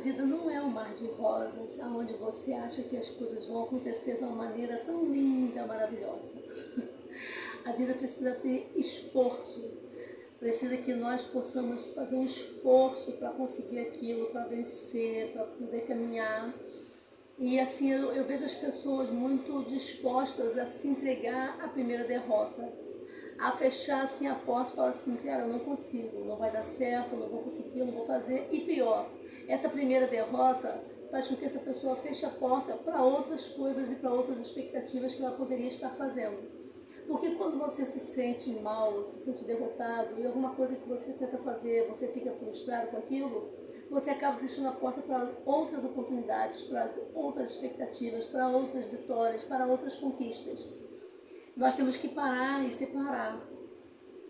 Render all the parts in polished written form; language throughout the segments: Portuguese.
vida não é um mar de rosas, onde você acha que as coisas vão acontecer de uma maneira tão linda, maravilhosa. A vida precisa ter esforço, precisa que nós possamos fazer um esforço para conseguir aquilo, para vencer, para poder caminhar. E assim eu vejo as pessoas muito dispostas a se entregar à primeira derrota, a fechar assim a porta e falar assim, cara, eu não consigo, não vai dar certo, eu não vou conseguir, eu não vou fazer. E pior, essa primeira derrota faz com que essa pessoa feche a porta para outras coisas e para outras expectativas que ela poderia estar fazendo. Porque quando você se sente mal, se sente derrotado, e alguma coisa que você tenta fazer, você fica frustrado com aquilo, você acaba fechando a porta para outras oportunidades, para outras expectativas, para outras vitórias, para outras conquistas. Nós temos que parar e separar.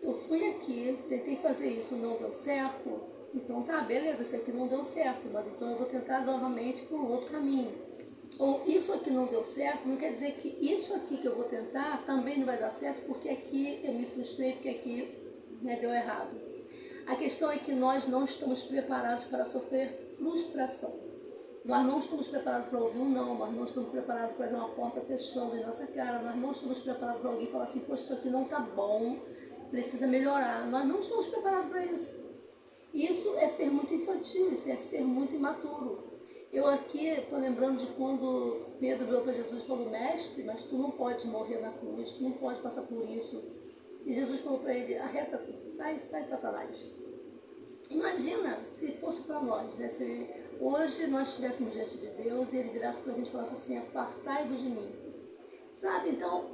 Eu fui aqui, tentei fazer isso, não deu certo, então tá, beleza, esse aqui não deu certo, mas então eu vou tentar novamente por um outro caminho. Ou isso aqui não deu certo, não quer dizer que isso aqui que eu vou tentar também não vai dar certo, porque aqui eu me frustrei, porque aqui deu errado. A questão é que nós não estamos preparados para sofrer frustração. Nós não estamos preparados para ouvir um não, nós não estamos preparados para ver uma porta fechando em nossa cara, nós não estamos preparados para alguém falar assim, poxa, isso aqui não está bom, precisa melhorar. Nós não estamos preparados para isso. Isso é ser muito infantil, isso é ser muito imaturo. Eu aqui estou lembrando de quando Pedro veio para Jesus e falou, mestre, mas tu não pode morrer na cruz, tu não pode passar por isso. E Jesus falou para ele, arreta tudo, sai Satanás. Imagina se fosse para nós, né? Se hoje nós estivéssemos diante de Deus e Ele virasse para a gente e falasse assim, apartai-vos de mim. Sabe, então,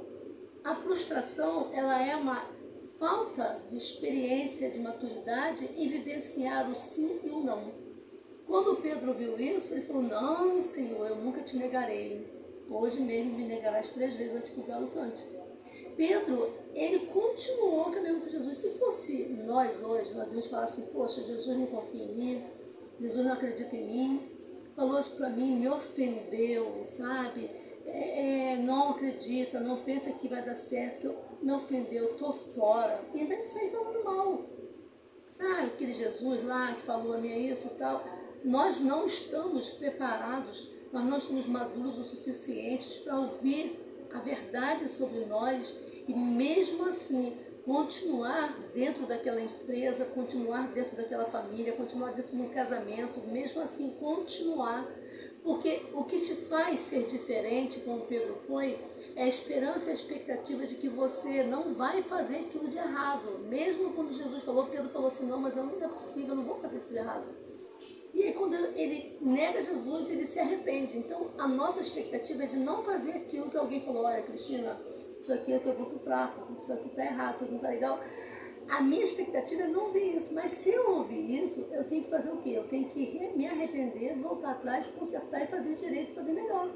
a frustração, ela é uma falta de experiência, de maturidade em vivenciar o sim e o não. Quando Pedro viu isso, ele falou, não, Senhor, eu nunca te negarei. Hoje mesmo me negarás 3 vezes antes que o galo cante. Pedro, ele continuou caminhando com Jesus. Se fosse nós hoje, nós íamos falar assim, poxa, Jesus não confia em mim, Jesus não acredita em mim, falou isso para mim, me ofendeu, sabe? Não acredita, não pensa que vai dar certo, me ofendeu, estou fora. E ainda sair falando mal. Sabe, aquele Jesus lá que falou a mim isso e tal. Nós não estamos preparados, nós não estamos maduros o suficientes para ouvir a verdade sobre nós e mesmo assim continuar dentro daquela empresa, continuar dentro daquela família, continuar dentro de um casamento, mesmo assim continuar. Porque o que te faz ser diferente, como Pedro foi, é a esperança e a expectativa de que você não vai fazer aquilo de errado. Mesmo quando Jesus falou, Pedro falou assim, não, mas não é possível, eu não vou fazer isso de errado. E aí quando ele nega Jesus, ele se arrepende. Então a nossa expectativa é de não fazer aquilo que alguém falou, olha Cristina, isso aqui eu estou muito fraco, isso aqui está errado, isso aqui não está legal. A minha expectativa é não ouvir isso, mas se eu ouvir isso, eu tenho que fazer o quê? Eu tenho que me arrepender, voltar atrás, consertar e fazer direito e fazer melhor.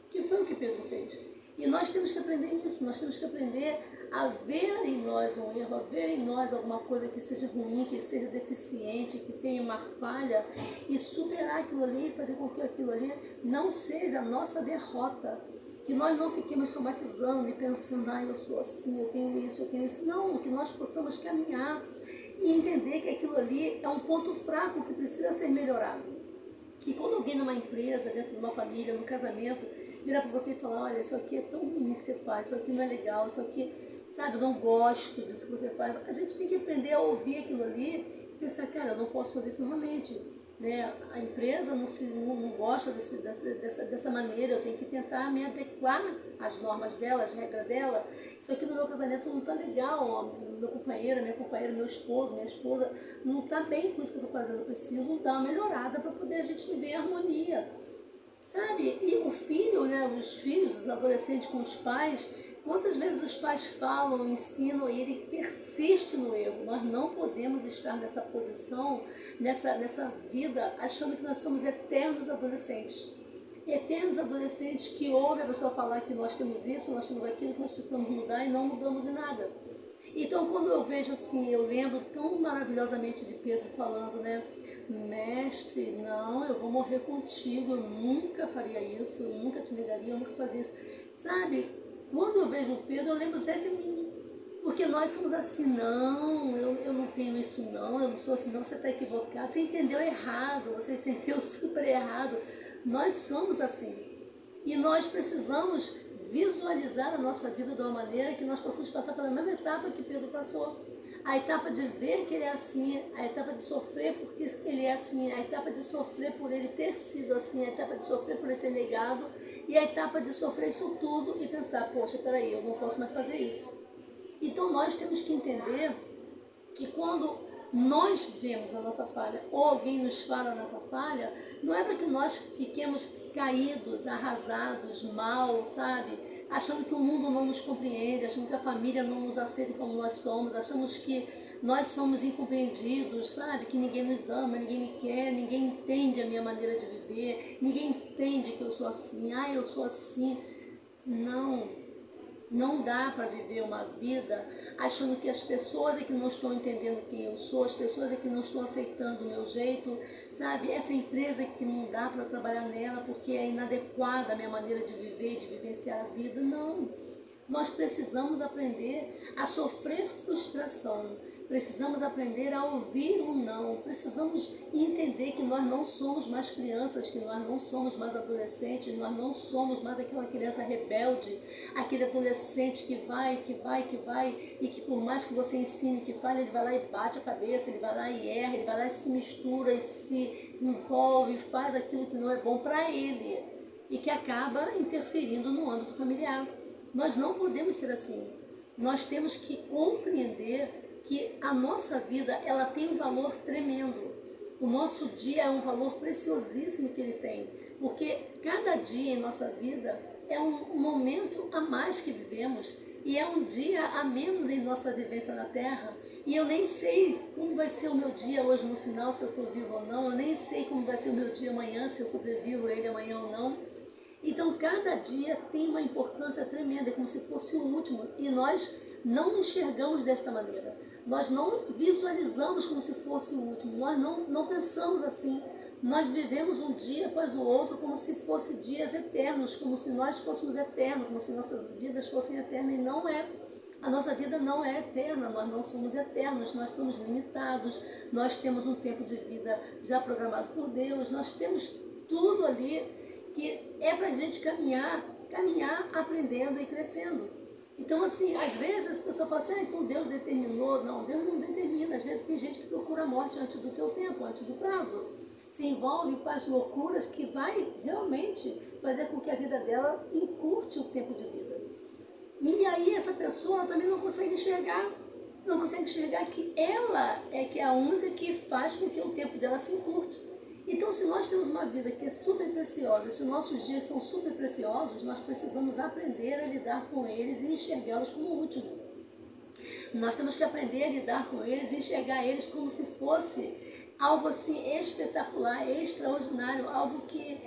Que foi o que Pedro fez. E nós temos que aprender isso, nós temos que aprender a ver em nós um erro, a ver em nós alguma coisa que seja ruim, que seja deficiente, que tenha uma falha e superar aquilo ali e fazer com que aquilo ali não seja a nossa derrota. Que nós não fiquemos somatizando e pensando, eu sou assim, eu tenho isso, eu tenho isso. Não, que nós possamos caminhar e entender que aquilo ali é um ponto fraco que precisa ser melhorado. E quando alguém numa empresa, dentro de uma família, num casamento, virar para você e falar, olha, isso aqui é tão ruim que você faz, isso aqui não é legal, isso aqui, sabe, eu não gosto disso que você faz. A gente tem que aprender a ouvir aquilo ali e pensar, cara, eu não posso fazer isso novamente. Né? A empresa não gosta dessa maneira, eu tenho que tentar me adequar às normas dela, às regras dela. Isso aqui no meu casamento não está legal, ó, meu companheiro, minha companheira, meu esposo, minha esposa, não está bem com isso que eu estou fazendo, eu preciso dar uma melhorada para poder a gente viver em harmonia. Sabe? E o filho, né, os filhos, os adolescentes com os pais, quantas vezes os pais falam, ensinam e ele persiste no erro. Nós não podemos estar nessa posição, nessa vida, achando que nós somos eternos adolescentes. Eternos adolescentes que ouvem a pessoa falar que nós temos isso, nós temos aquilo, que nós precisamos mudar e não mudamos em nada. Então, quando eu vejo assim, eu lembro tão maravilhosamente de Pedro falando, né? Mestre, não, eu vou morrer contigo, eu nunca faria isso, eu nunca te negaria, eu nunca fazia isso. Sabe, quando eu vejo Pedro, eu lembro até de mim. Porque nós somos assim, não, eu não tenho isso não, eu não sou assim não, você está equivocado, você entendeu errado, você entendeu super errado. Nós somos assim. E nós precisamos visualizar a nossa vida de uma maneira que nós possamos passar pela mesma etapa que Pedro passou. A etapa de ver que ele é assim, a etapa de sofrer porque ele é assim, a etapa de sofrer por ele ter sido assim, a etapa de sofrer por ele ter negado, e a etapa de sofrer isso tudo e pensar, poxa, peraí, eu não posso mais fazer isso. Então nós temos que entender que quando nós vemos a nossa falha ou alguém nos fala a nossa falha, não é para que nós fiquemos caídos, arrasados, mal, sabe? Achando que o mundo não nos compreende, achando que a família não nos aceita como nós somos, achamos que nós somos incompreendidos, sabe? Que ninguém nos ama, ninguém me quer, ninguém entende a minha maneira de viver, ninguém entende que eu sou assim, eu sou assim. Não, não dá para viver uma vida achando que as pessoas é que não estão entendendo quem eu sou, as pessoas é que não estão aceitando o meu jeito, sabe? Essa empresa que não dá para trabalhar nela porque é inadequada a minha maneira de viver e de vivenciar a vida. Não. Nós precisamos aprender a sofrer frustração, precisamos aprender a ouvir um não, precisamos entender que nós não somos mais crianças, que nós não somos mais adolescentes, nós não somos mais aquela criança rebelde, aquele adolescente que vai, e que por mais que você ensine que fale, ele vai lá e bate a cabeça, ele vai lá e erra, ele vai lá e se mistura e se envolve, faz aquilo que não é bom para ele e que acaba interferindo no âmbito familiar. Nós não podemos ser assim. Nós temos que compreender que a nossa vida ela tem um valor tremendo. O nosso dia é um valor preciosíssimo que ele tem, porque cada dia em nossa vida é um momento a mais que vivemos e é um dia a menos em nossa vivência na Terra. E eu nem sei como vai ser o meu dia hoje no final, se eu estou vivo ou não. Eu nem sei como vai ser o meu dia amanhã, se eu sobrevivo a ele amanhã ou não. Então, cada dia tem uma importância tremenda, é como se fosse o último, e nós não enxergamos desta maneira. Nós não visualizamos como se fosse o último, nós não pensamos assim. Nós vivemos um dia após o outro como se fossem dias eternos, como se nós fôssemos eternos, como se nossas vidas fossem eternas, e não é. A nossa vida não é eterna, nós não somos eternos, nós somos limitados, nós temos um tempo de vida já programado por Deus, nós temos tudo ali que é para a gente caminhar aprendendo e crescendo. Então, assim, às vezes as pessoas falam assim, então Deus determinou. Não, Deus não determina. Às vezes tem gente que procura a morte antes do teu tempo, antes do prazo. Se envolve e faz loucuras que vai realmente fazer com que a vida dela encurte o tempo de vida. E aí essa pessoa também não consegue enxergar que ela é que é a única que faz com que o tempo dela se encurte. Então, se nós temos uma vida que é super preciosa, se os nossos dias são super preciosos, nós precisamos aprender a lidar com eles e enxergá-los como o último. Nós temos que aprender a lidar com eles e enxergar eles como se fosse algo assim espetacular, extraordinário, algo que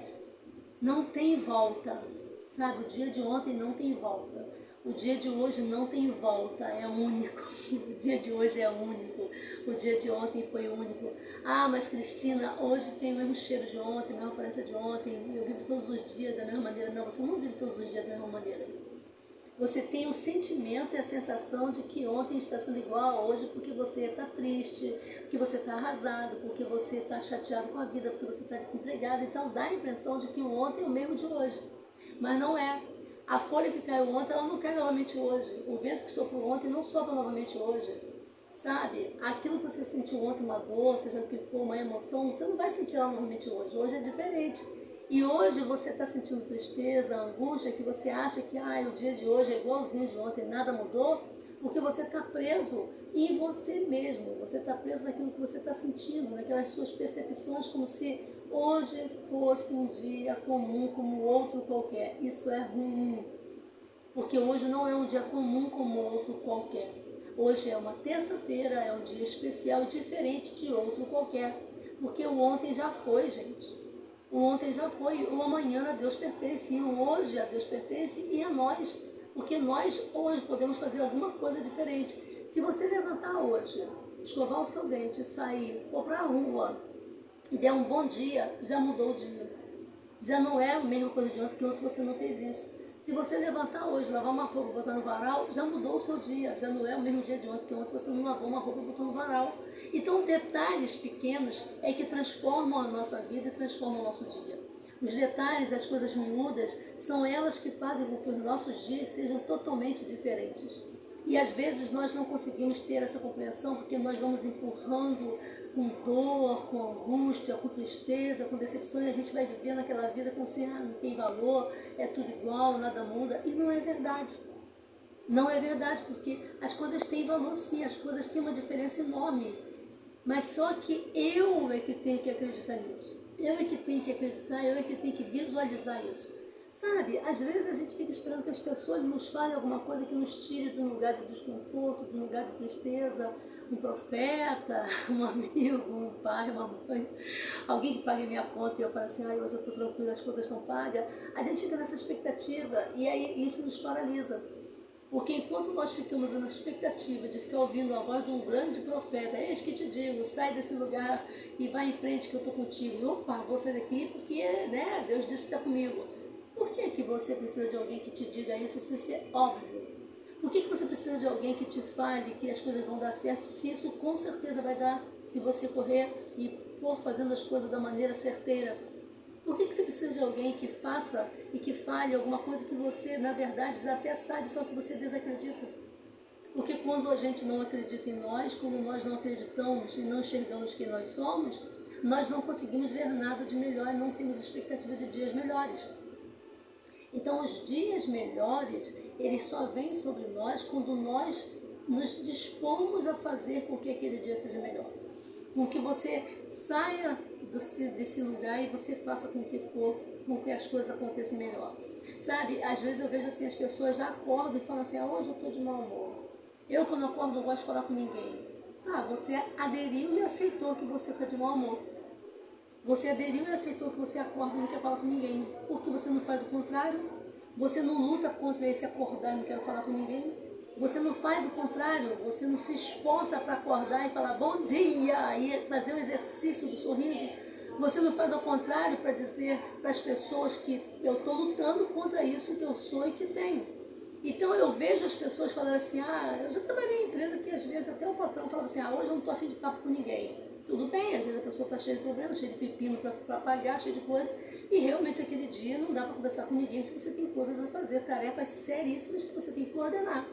não tem volta, sabe? O dia de ontem não tem volta. O dia de hoje não tem volta, é único. O dia de hoje é único. O dia de ontem foi único. Mas Cristina, hoje tem o mesmo cheiro de ontem, a mesma aparência de ontem. Eu vivo todos os dias da mesma maneira. Não, você não vive todos os dias da mesma maneira. Você tem o sentimento e a sensação de que ontem está sendo igual a hoje porque você está triste, porque você está arrasado, porque você está chateado com a vida, porque você está desempregado. Então dá a impressão de que o ontem é o mesmo de hoje. Mas não é. A folha que caiu ontem, ela não cai novamente hoje. O vento que soprou ontem não sopra novamente hoje. Sabe? Aquilo que você sentiu ontem, uma dor, seja o que for, uma emoção, você não vai sentir ela novamente hoje. Hoje é diferente. E hoje você está sentindo tristeza, angústia, que você acha que o dia de hoje é igualzinho de ontem, nada mudou, porque você está preso em você mesmo. Você está preso naquilo que você está sentindo, naquelas suas percepções, como se hoje fosse um dia comum como outro qualquer. Isso é ruim, porque hoje não é um dia comum como outro qualquer. Hoje é uma terça-feira, é um dia especial e diferente de outro qualquer, porque o ontem já foi, gente. O ontem já foi, o amanhã a Deus pertence, e o hoje a Deus pertence e a nós, porque nós hoje podemos fazer alguma coisa diferente. Se você levantar hoje, escovar o seu dente, sair, for para a rua e der um bom dia, já mudou o dia. Já não é a mesma coisa de ontem, que ontem você não fez isso. Se você levantar hoje, lavar uma roupa, botar no varal, já mudou o seu dia, já não é o mesmo dia de ontem, que ontem você não lavou uma roupa e botou no varal. Então, detalhes pequenos é que transformam a nossa vida e transformam o nosso dia. Os detalhes, as coisas miúdas, são elas que fazem com que os nossos dias sejam totalmente diferentes. E às vezes nós não conseguimos ter essa compreensão porque nós vamos empurrando com dor, com angústia, com tristeza, com decepção, e a gente vai vivendo aquela vida como se não tem valor, é tudo igual, nada muda. E não é verdade. Não é verdade, porque as coisas têm valor sim, as coisas têm uma diferença enorme. Mas só que eu é que tenho que acreditar nisso. Eu é que tenho que acreditar, eu é que tenho que visualizar isso. Sabe, às vezes a gente fica esperando que as pessoas nos falem alguma coisa que nos tire de um lugar de desconforto, de um lugar de tristeza, um profeta, um amigo, um pai, uma mãe, alguém que pague minha conta e eu falo assim, hoje eu estou tranquila, as contas estão pagas. A gente fica nessa expectativa e aí isso nos paralisa. Porque enquanto nós ficamos na expectativa de ficar ouvindo a voz de um grande profeta, eis que te digo, sai desse lugar e vai em frente que eu estou contigo. E, opa, vou sair daqui porque né, Deus disse que está comigo. Por que você precisa de alguém que te diga isso se isso é óbvio? Por que você precisa de alguém que te fale que as coisas vão dar certo se isso com certeza vai dar se você correr e for fazendo as coisas da maneira certeira? Por que você precisa de alguém que faça e que fale alguma coisa que você, na verdade, já até sabe, só que você desacredita? Porque quando a gente não acredita em nós, quando nós não acreditamos e não enxergamos quem nós somos, nós não conseguimos ver nada de melhor e não temos expectativa de dias melhores. Então, os dias melhores, eles só vêm sobre nós quando nós nos dispomos a fazer com que aquele dia seja melhor. Com que você saia desse lugar e você faça com que as coisas aconteçam melhor. Sabe, às vezes eu vejo assim, as pessoas já acordam e falam assim, hoje eu estou de mau humor. Eu, quando acordo, não gosto de falar com ninguém. Tá, você aderiu e aceitou que você está de mau humor. Você aderiu e aceitou que você acorda e não quer falar com ninguém. Porque você não faz o contrário. Você não luta contra esse acordar e não quer falar com ninguém. Você não faz o contrário. Você não se esforça para acordar e falar bom dia e fazer o exercício do sorriso. Você não faz ao contrário para dizer para as pessoas que eu estou lutando contra isso que eu sou e que tenho. Então eu vejo as pessoas falando assim, eu já trabalhei em empresa que às vezes até o patrão fala assim, hoje eu não estou afim de papo com ninguém. Tudo bem, às vezes a pessoa está cheia de problemas, cheia de pepino para pagar, cheia de coisa, e realmente aquele dia não dá para conversar com ninguém, porque você tem coisas a fazer, tarefas seríssimas que você tem que coordenar.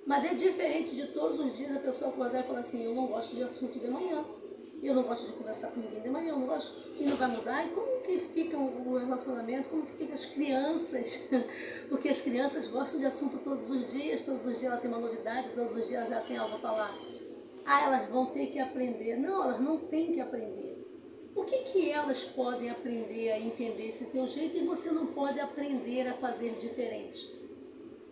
Mas é diferente de todos os dias a pessoa acordar e falar assim, eu não gosto de assunto de manhã, eu não gosto de conversar com ninguém de manhã, eu não gosto, e não vai mudar. E como que fica o relacionamento, como que ficam as crianças? Porque as crianças gostam de assunto todos os dias ela tem uma novidade, todos os dias ela tem algo a falar. Elas vão ter que aprender. Não, elas não têm que aprender. Por que elas podem aprender a entender esse teu jeito e você não pode aprender a fazer diferente?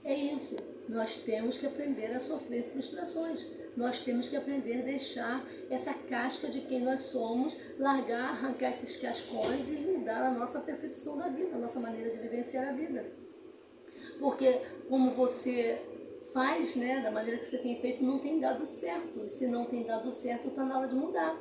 É isso. Nós temos que aprender a sofrer frustrações. Nós temos que aprender a deixar essa casca de quem nós somos, largar, arrancar esses cascões e mudar a nossa percepção da vida, a nossa maneira de vivenciar a vida. Porque como você faz, né, da maneira que você tem feito, não tem dado certo. E se não tem dado certo, está na hora de mudar.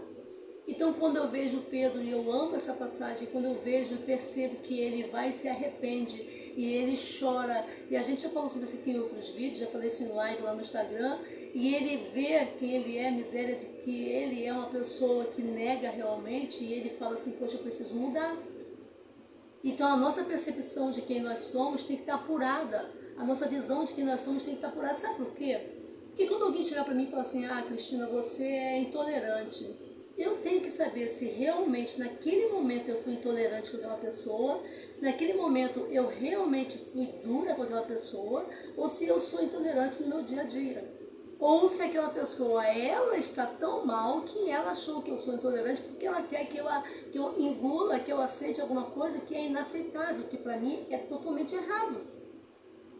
Então, quando eu vejo Pedro, e eu amo essa passagem, quando eu vejo e percebo que ele vai e se arrepende, e ele chora, e a gente já falou sobre isso aqui em outros vídeos, já falei isso em live lá no Instagram, e ele vê quem ele é, a miséria de que ele é uma pessoa que nega realmente, e ele fala assim, poxa, eu preciso mudar. Então, a nossa percepção de quem nós somos tem que estar apurada, a nossa visão de quem nós somos tem que estar apurada. Sabe por quê? Porque quando alguém chegar para mim e falar assim, Cristina, você é intolerante, eu tenho que saber se realmente naquele momento eu fui intolerante com aquela pessoa, se naquele momento eu realmente fui dura com aquela pessoa, ou se eu sou intolerante no meu dia a dia. Ou se aquela pessoa, ela está tão mal que ela achou que eu sou intolerante porque ela quer que eu engula, que eu aceite alguma coisa que é inaceitável, que para mim é totalmente errado.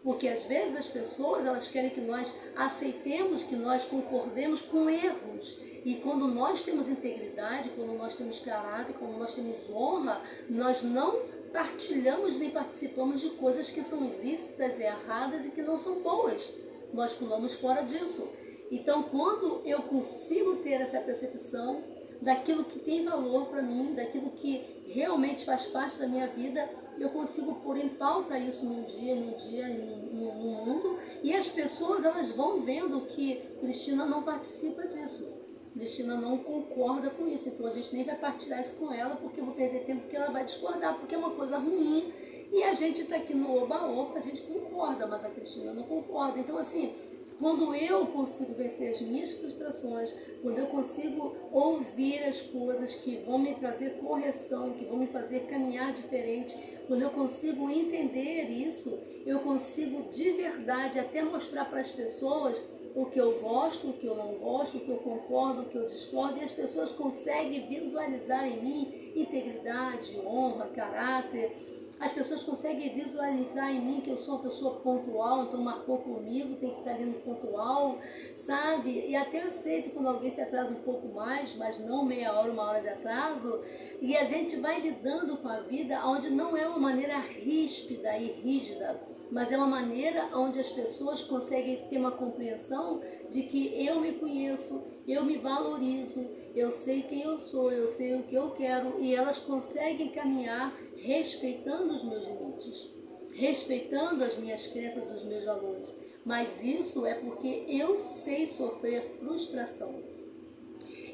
Porque às vezes as pessoas, elas querem que nós aceitemos, que nós concordemos com erros. E quando nós temos integridade, quando nós temos caráter, quando nós temos honra, nós não partilhamos nem participamos de coisas que são ilícitas, erradas e que não são boas. Nós pulamos fora disso. Então, quando eu consigo ter essa percepção daquilo que tem valor para mim, daquilo que realmente faz parte da minha vida, eu consigo pôr em pauta isso no mundo, e as pessoas elas vão vendo que Cristina não participa disso. Cristina não concorda com isso, então a gente nem vai partilhar isso com ela, porque eu vou perder tempo, porque ela vai discordar, porque é uma coisa ruim, e a gente está aqui no oba-oba, a gente concorda, mas a Cristina não concorda. Então, assim, quando eu consigo vencer as minhas frustrações, quando eu consigo ouvir as coisas que vão me trazer correção, que vão me fazer caminhar diferente, quando eu consigo entender isso, eu consigo de verdade até mostrar para as pessoas o que eu gosto, o que eu não gosto, o que eu concordo, o que eu discordo, e as pessoas conseguem visualizar em mim integridade, honra, caráter. As pessoas conseguem visualizar em mim que eu sou uma pessoa pontual, então marcou comigo, tem que estar ali no pontual, sabe? E até aceito quando alguém se atrasa um pouco mais, mas não meia hora, uma hora de atraso. E a gente vai lidando com a vida onde não é uma maneira ríspida e rígida, mas é uma maneira onde as pessoas conseguem ter uma compreensão de que eu me conheço, eu me valorizo, eu sei quem eu sou, eu sei o que eu quero, e elas conseguem caminhar respeitando os meus limites, respeitando as minhas crenças, os meus valores. Mas isso é porque eu sei sofrer frustração.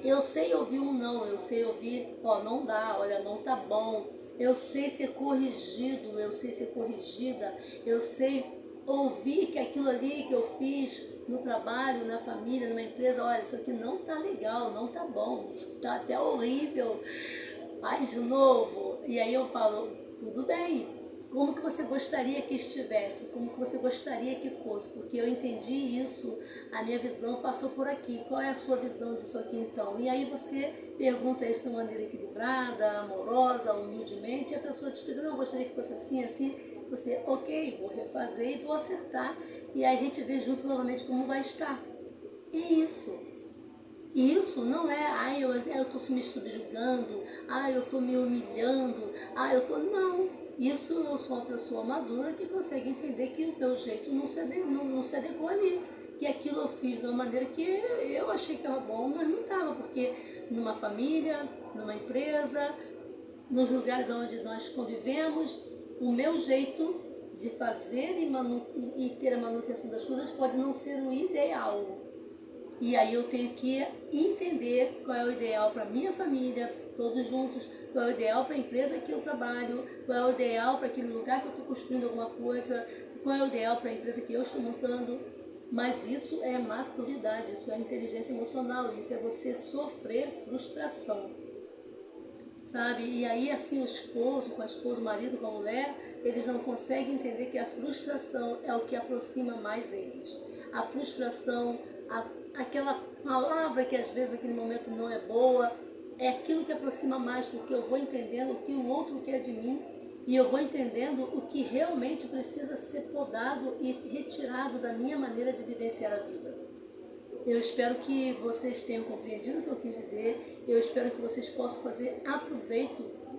Eu sei ouvir um não, eu sei ouvir, não dá, olha, não tá bom. Eu sei ser corrigido, eu sei ser corrigida, eu sei ouvir que aquilo ali que eu fiz no trabalho, na família, numa empresa, olha, isso aqui não tá legal, não tá bom, tá até horrível, faz de novo. E aí eu falo, tudo bem, como que você gostaria que estivesse, como que você gostaria que fosse, porque eu entendi isso, a minha visão passou por aqui, qual é a sua visão disso aqui então? E aí você pergunta isso de uma maneira equilibrada, amorosa, humildemente, e a pessoa te explica, não, eu gostaria que fosse assim, assim, você, ok, vou refazer e vou acertar, e aí a gente vê junto novamente como vai estar. É isso. E isso não é, eu estou me subjugando, eu estou me humilhando, Não. Isso eu sou uma pessoa madura que consegue entender que o meu jeito não se adequou ali. Que aquilo eu fiz de uma maneira que eu achei que estava bom, mas não estava, porque numa família, numa empresa, nos lugares onde nós convivemos, o meu jeito de fazer e ter a manutenção das coisas pode não ser o ideal. E aí eu tenho que entender qual é o ideal para minha família, todos juntos, qual é o ideal para a empresa que eu trabalho, qual é o ideal para aquele lugar que eu estou construindo alguma coisa, qual é o ideal para a empresa que eu estou montando. Mas isso é maturidade, isso é inteligência emocional, isso é você sofrer frustração, sabe? E aí assim o esposo, com a esposa, o marido com a mulher, eles não conseguem entender que a frustração é o que aproxima mais eles. A frustração, aquela palavra que às vezes naquele momento não é boa, é aquilo que aproxima mais, porque eu vou entendendo o que o outro quer de mim e eu vou entendendo o que realmente precisa ser podado e retirado da minha maneira de vivenciar a vida. Eu espero que vocês tenham compreendido o que eu quis dizer, eu espero que vocês possam fazer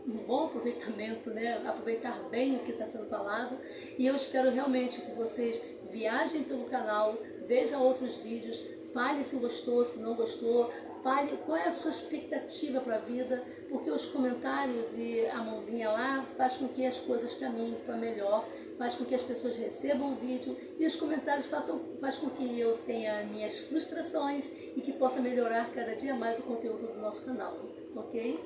um bom aproveitamento, né? Aproveitar bem o que está sendo falado, e eu espero realmente que vocês viajem pelo canal, vejam outros vídeos, fale se gostou, se não gostou, fale qual é a sua expectativa para a vida, porque os comentários e a mãozinha lá faz com que as coisas caminhem para melhor, faz com que as pessoas recebam o vídeo, e os comentários faz com que eu tenha minhas frustrações e que possa melhorar cada dia mais o conteúdo do nosso canal, ok?